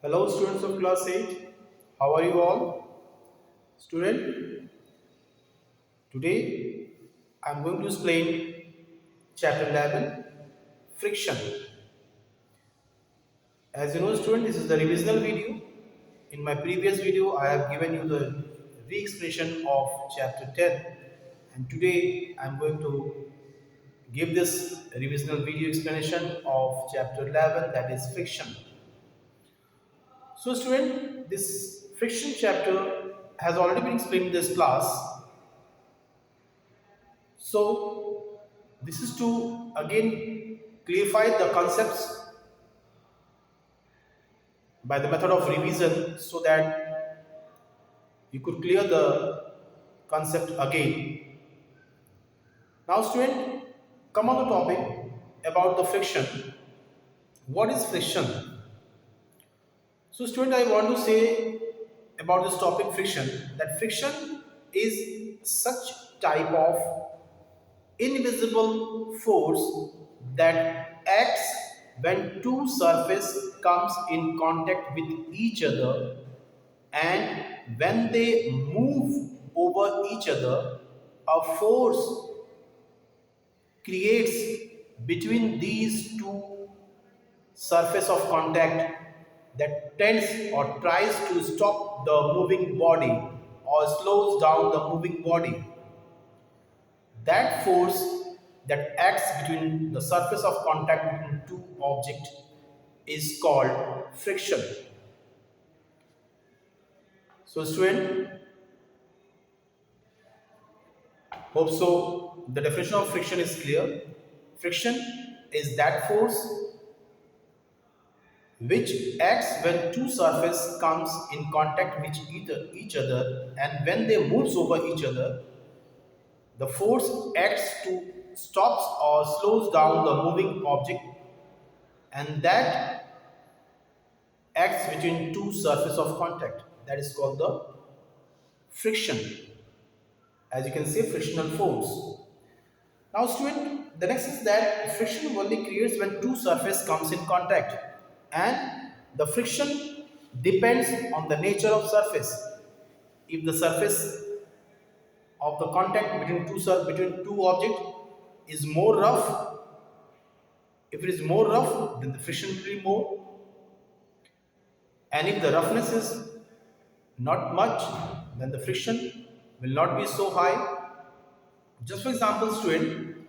Hello students of class 8. How are you all? Student, today I am going to explain chapter 11 friction. As you know student, this is the revisional video. In my previous video I have given you the re-expression of chapter 10 and today I am going to give this revisional video explanation of chapter 11, that is friction. So student, this friction chapter has already been explained in this class. So this is to again clarify the concepts by the method of revision so that you could clear the concept again. Now student, come on the topic about the friction. What is friction? So student, I want to say about this topic friction, that friction is such type of invisible force that acts when two surfaces comes in contact with each other, and when they move over each other, a force creates between these two surface of contact that tends or tries to stop the moving body or slows down the moving body. That force that acts between the surface of contact between two objects is called friction. So student, hope so the definition of friction is clear. Friction is that force which acts when two surfaces comes in contact with each other, and when they moves over each other, the force acts to stops or slows down the moving object, and that acts between two surfaces of contact. That is called the friction. As you can see, frictional force. Now student, the next is that friction only creates when two surfaces comes in contact, and the friction depends on the nature of surface. If the surface of the contact between two objects is more rough, if it is more rough, then the friction will be more, and if the roughness is not much, then the friction will not be so high. Just for example student,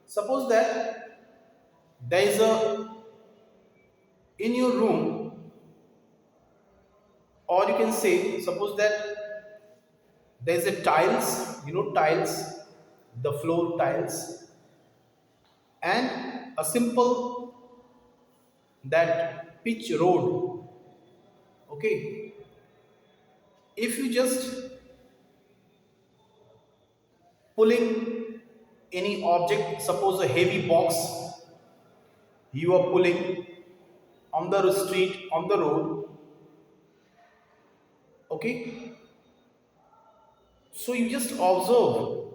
suppose that there is a in your room, or you can say suppose that there is a tiles, tiles, the floor tiles, and a simple that pitch road. Okay, if you just pulling any object, suppose a heavy box you are pulling on the street, on the road. Okay, so you just observe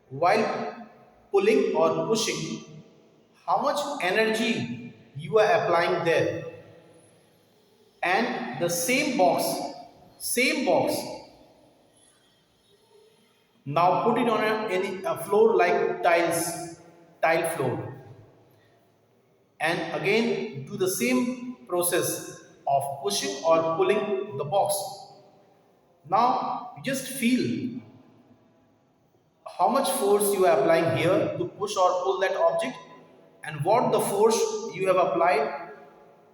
while pulling or pushing how much energy you are applying there, and the same box, now put it on a floor like tile floor, and again do the same process of pushing or pulling the box. Now you just feel how much force you are applying here to push or pull that object, and what the force you have applied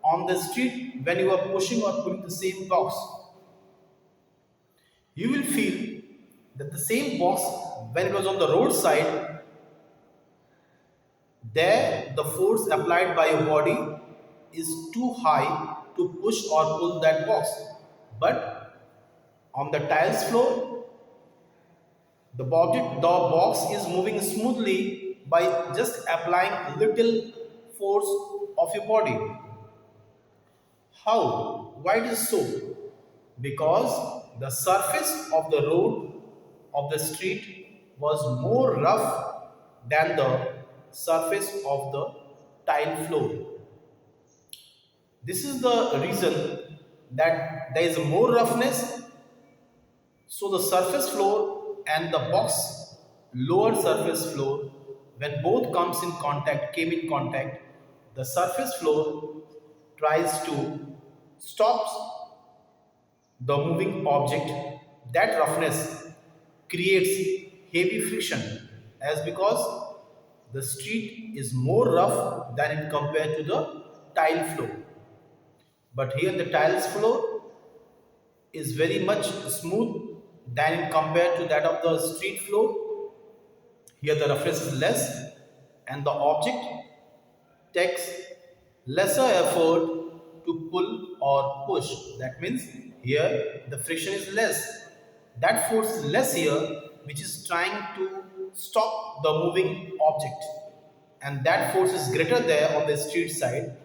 on the street when you are pushing or pulling the same box. You will feel that the same box, when it was on the roadside, there the force applied by your body is too high to push or pull that box, but on the tiles floor the box is moving smoothly by just applying little force of your body. How? Why it is so? Because the surface of the road of the street was more rough than the surface of the tile floor. This is the reason that there is more roughness. So the surface floor and the box lower surface floor, when both came in contact, the surface floor tries to stop the moving object. That roughness creates heavy friction, as because the street is more rough than it compared to the tile floor. But here the tiles floor is very much smooth than compared to that of the street floor. Here the roughness is less and the object takes lesser effort to pull or push. That means here the friction is less. That force is less here, which is trying to stop the moving object. And that force is greater there on the street side,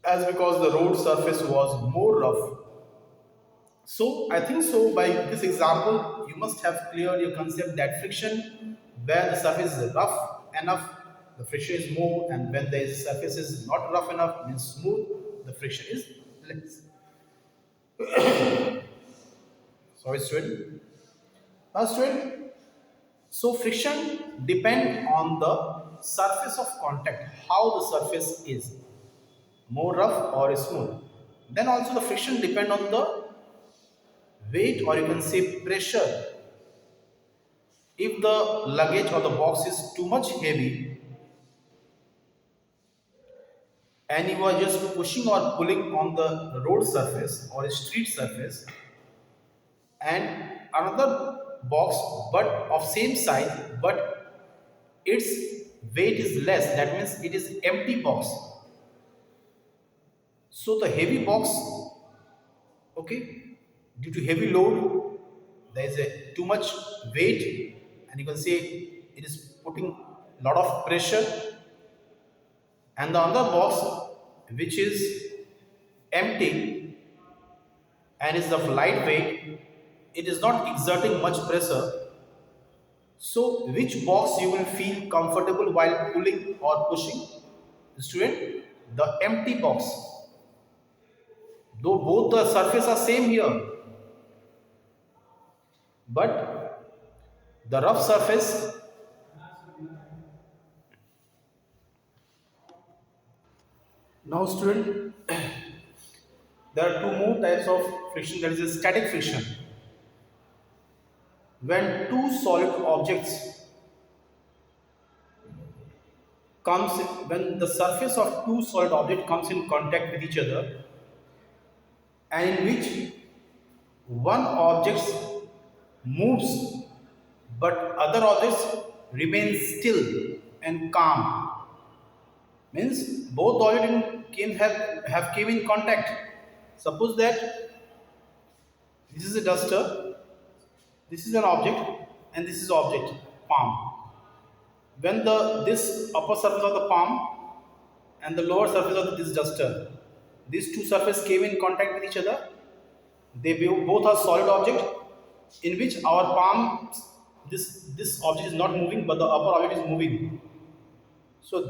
as because the road surface was more rough. So I think so by this example you must have cleared your concept that friction where the surface is rough enough, the friction is more, and when the surface is not rough enough, means smooth, the friction is less. Sorry student. Now student, so friction depend on the surface of contact, how the surface is, more rough or smooth. Then also the friction depend on the weight, or you can say pressure. If the luggage or the box is too much heavy and you are just pushing or pulling on the road surface or a street surface, and another box but of same size but its weight is less, that means it is empty box, so the heavy box, okay, due to heavy load there is a too much weight, and you can say it is putting lot of pressure, and the other box which is empty and is of lightweight, it is not exerting much pressure. So which box you will feel comfortable while pulling or pushing? Student, the empty box, though both the surface are same here, but the rough surface. Now student, there are two more types of friction. There is a static friction. When two solid objects comes, when the surface of two solid object comes in contact with each other, and in which one object moves but other objects remain still and calm, means both objects have came in contact. Suppose that this is a duster, this is an object, and this is object palm. When the this upper surface of the palm and the lower surface of this duster, these two surfaces came in contact with each other, they both are solid object, in which our palm, this object is not moving but the upper object is moving. So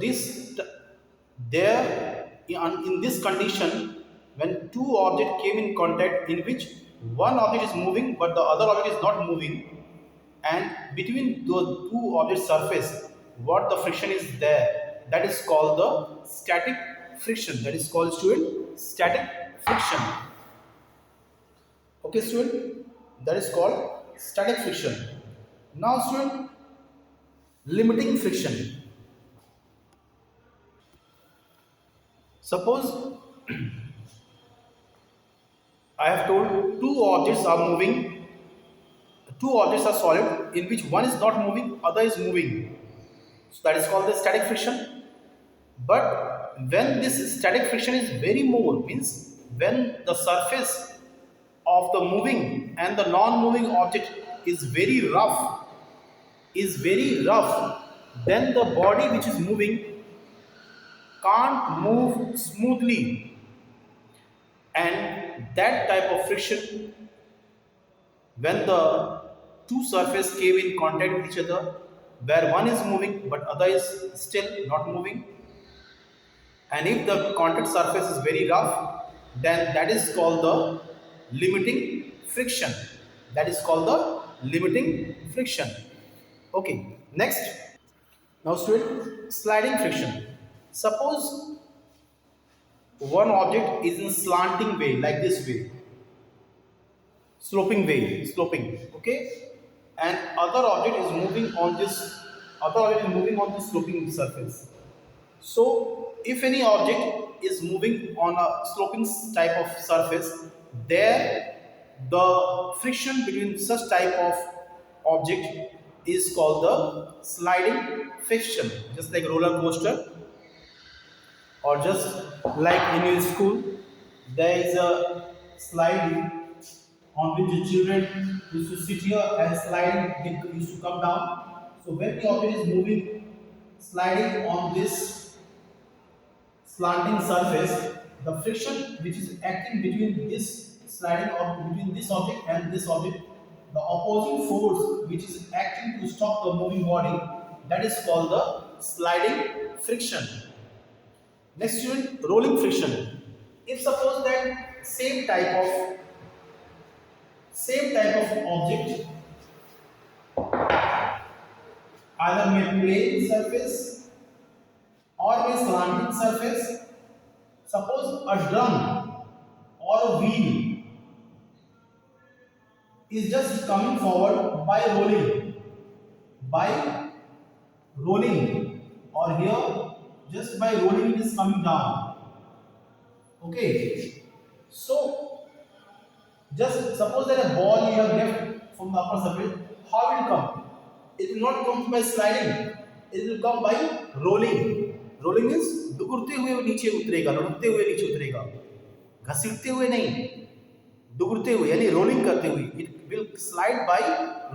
in this condition, when two objects came in contact, in which one object is moving but the other object is not moving, and between the two object surface what the friction is there, that is called the static friction. That is called, student, static friction. Okay student, that is called static friction. Now student, limiting friction. Suppose I have told two objects are moving, two objects are solid, in which one is not moving, other is moving. So that is called the static friction. But when this static friction is very more, means when the surface of the moving and the non-moving object is very rough, then the body which is moving can't move smoothly, and that type of friction, when the two surfaces came in contact with each other, where one is moving but other is still not moving, And if the contact surface is very rough, then that is called the limiting friction. That is called the limiting friction. Okay, next. Now student, sliding friction. Suppose one object is in slanting way, like this way, sloping way, sloping, okay, and other object is moving on this, other object is moving on this sloping surface. So, if any object is moving on a sloping type of surface, there the friction between such type of object is called the sliding friction, just like roller coaster, or just like in your school, there is a slide on which the children used to sit here and slide, it used to come down. So when the object is moving, sliding on this slanting surface, the friction which is acting between this sliding or between this object and this object, the opposing force which is acting to stop the moving body, that is called the sliding friction. Next student, rolling friction. If suppose that same type of object, either may plane surface or may slanting surface. Suppose a drum or a wheel is just coming forward by rolling, or here just by rolling it is coming down. Okay, so just suppose that a ball you have left from the upper surface, how will it come? It will not come by sliding, it will come by rolling. Rolling means डुगुरते हुए वो नीचे उतरेगा, लुढ़कते हुए नीचे उतरेगा, घसीटते हुए नहीं, डुगुरते हुए यानी रोलिंग करते हुए. It will slide by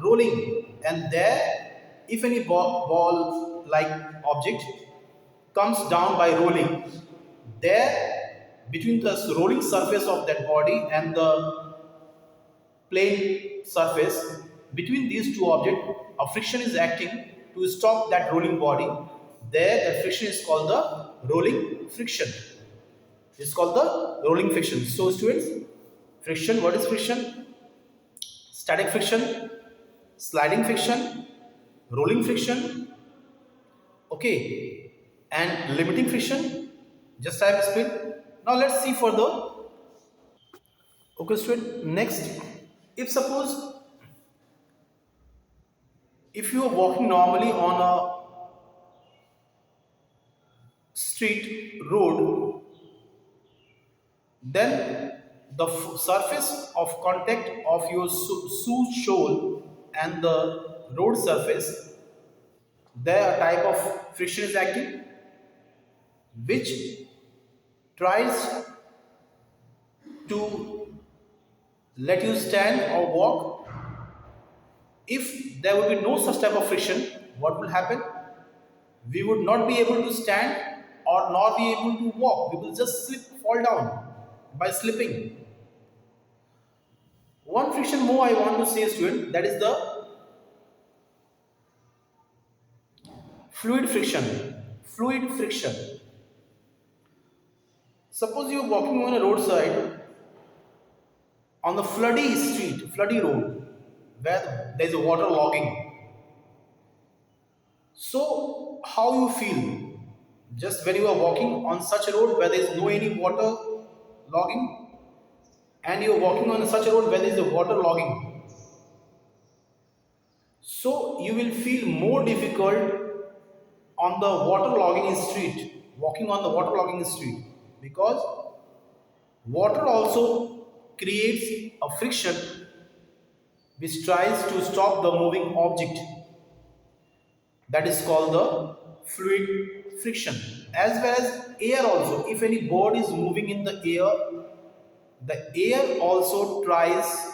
rolling, and there, if any ball like object comes down by rolling, there between the rolling surface of that body and the plane surface, between these two objects, a friction is acting to stop that rolling body. There, that friction is called the rolling friction. It's called the rolling friction. So, students, friction. What is friction? Static friction, sliding friction, rolling friction. Okay, and limiting friction. Just I have explained. Now let's see further. Okay, student. Next, if suppose if you are walking normally on a street road, then the surface of contact of your shoe sole and the road surface, there a type of friction is acting which tries to let you stand or walk. If there would be no such type of friction, what will happen? We would not be able to stand or not be able to walk. We will just fall down by slipping. One friction more I want to say, student, that is the fluid friction. Fluid friction. Suppose you are walking on a roadside on the floody street, floody road, where there is a water logging. So, how you feel? Just when you are walking on such a road where there is no any water logging, and you are walking on such a road where there is a water logging, so you will feel more difficult on the water logging street, walking on the water logging street, because water also creates a friction which tries to stop the moving object. That is called the fluid friction. As well as air also, if any bird is moving in the air also tries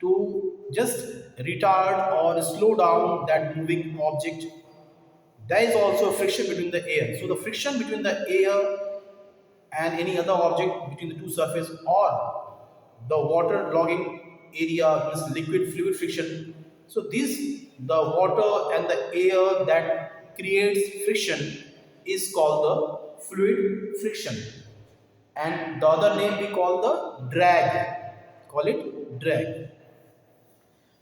to just retard or slow down that moving object. There is also a friction between the air. So the friction between the air and any other object between the two surfaces, or the water logging area means liquid fluid friction. So this, the water and the air that creates friction is called the fluid friction, and the other name we call the drag. Call it drag.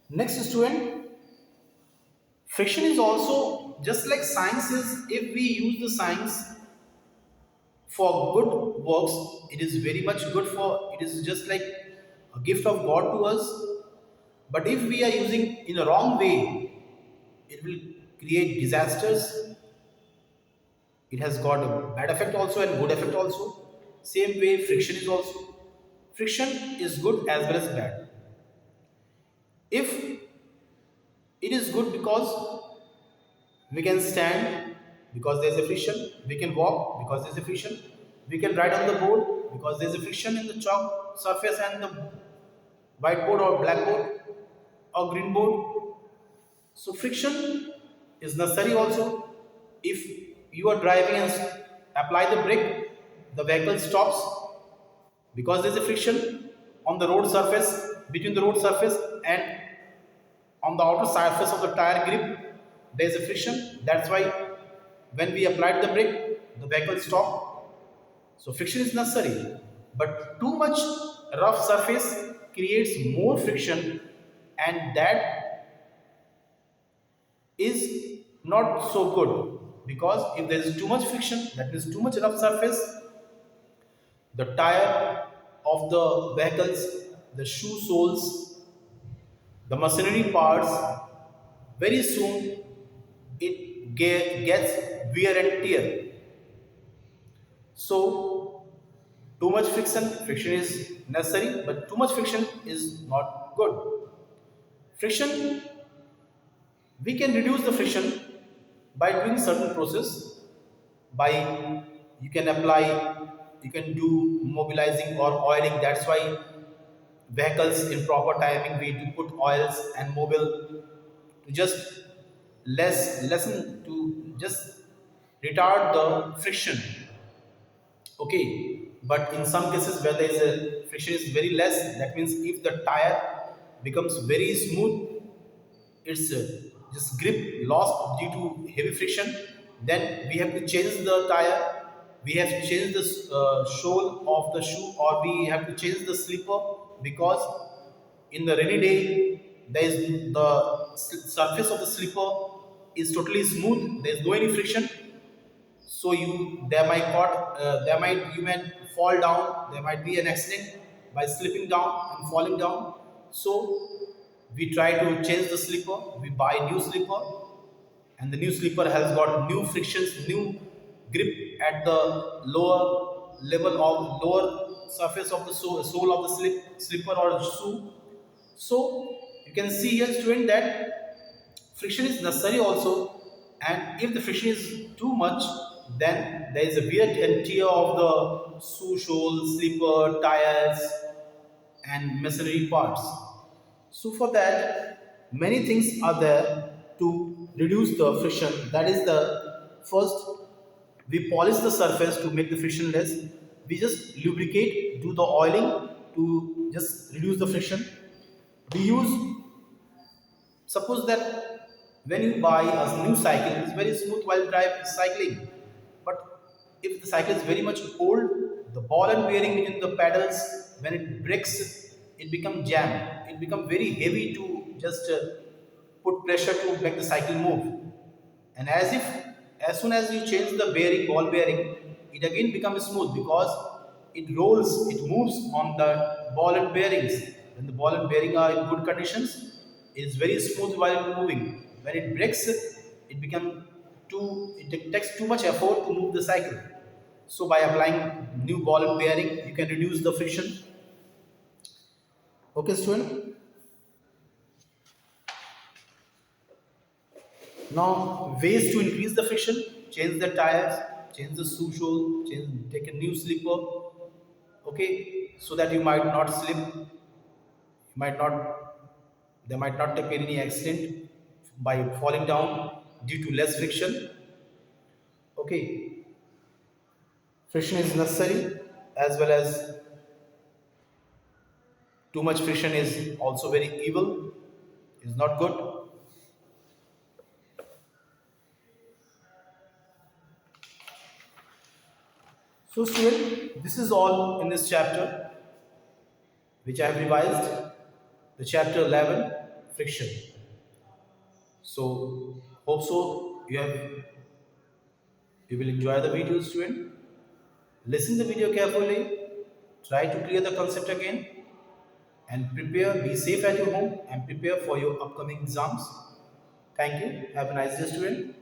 Next, student, friction is also just like science is. If we use the science for good works, it is very much good for. It is just like a gift of God to us. But if we are using in a wrong way, it will create disasters. It has got a bad effect also and good effect also. Same way, friction is also. Friction is good as well as bad. If it is good because we can stand because there is a friction, we can walk because there is a friction, we can write on the board because there is a friction in the chalk surface and the whiteboard or blackboard or green board. So friction is necessary also. If you are driving and apply the brake, the vehicle stops because there is a friction on the road surface, between the road surface and on the outer surface of the tire grip, there is a friction. That's why when we applied the brake, the vehicle stopped. So friction is necessary. But too much rough surface creates more friction, and that is not so good, because if there is too much friction, that means too much rough surface, the tire of the vehicles, the shoe soles, the machinery parts, very soon it gets wear and tear. So too much friction is necessary, but too much friction is not good. Friction, we can reduce the friction by doing certain process. By, you can apply, you can do mobilizing or oiling. That's why vehicles in proper timing we do put oils and mobile to just lessen to just retard the friction. Okay, but in some cases where there is a friction is very less, that means if the tire becomes very smooth, its just grip lost due to heavy friction, then we have to change the tire, we have to change the sole of the shoe, or we have to change the slipper, because in the rainy day there is the surface of the slipper is totally smooth, there is no any friction. So you, there might caught there might, you may fall down, there might be an accident by slipping down and falling down. So we try to change the slipper, we buy new slipper, and the new slipper has got new frictions, new grip at the lower level of lower surface of the sole of the slipper or shoe. So you can see here, student, that friction is necessary also, and if the friction is too much, then there is a wear and tear of the shoe sole, slipper, tires, and machinery parts. So for that, many things are there to reduce the friction. That is the first, we polish the surface to make the friction less. We just lubricate, do the oiling to just reduce the friction. We use, suppose that when you buy a new cycle, it's very smooth while cycling. But if the cycle is very much old, the ball and bearing between the pedals, when it breaks, it becomes jam. It becomes very heavy to just put pressure to make the cycle move. And as if, as soon as you change the bearing, ball bearing, it again becomes smooth, because it rolls, it moves on the ball and bearings. When the ball and bearing are in good conditions, it is very smooth while moving. When it breaks, it becomes too, it takes too much effort to move the cycle. So by applying new ball and bearing, you can reduce the friction. Okay, student. Now, ways to increase the friction: change the tires, change the shoe sole, change, take a new slipper. Okay, so that you might not slip, you might not, there might not take any accident by falling down due to less friction. Okay, friction is necessary, as well as too much friction is also very evil, is not good. So student, this is all in this chapter which I have revised, the chapter 11, friction. So hope so you will enjoy the video student. Listen the video carefully, try to clear the concept again and prepare, be safe at your home and prepare for your upcoming exams. Thank you. Have a nice day student.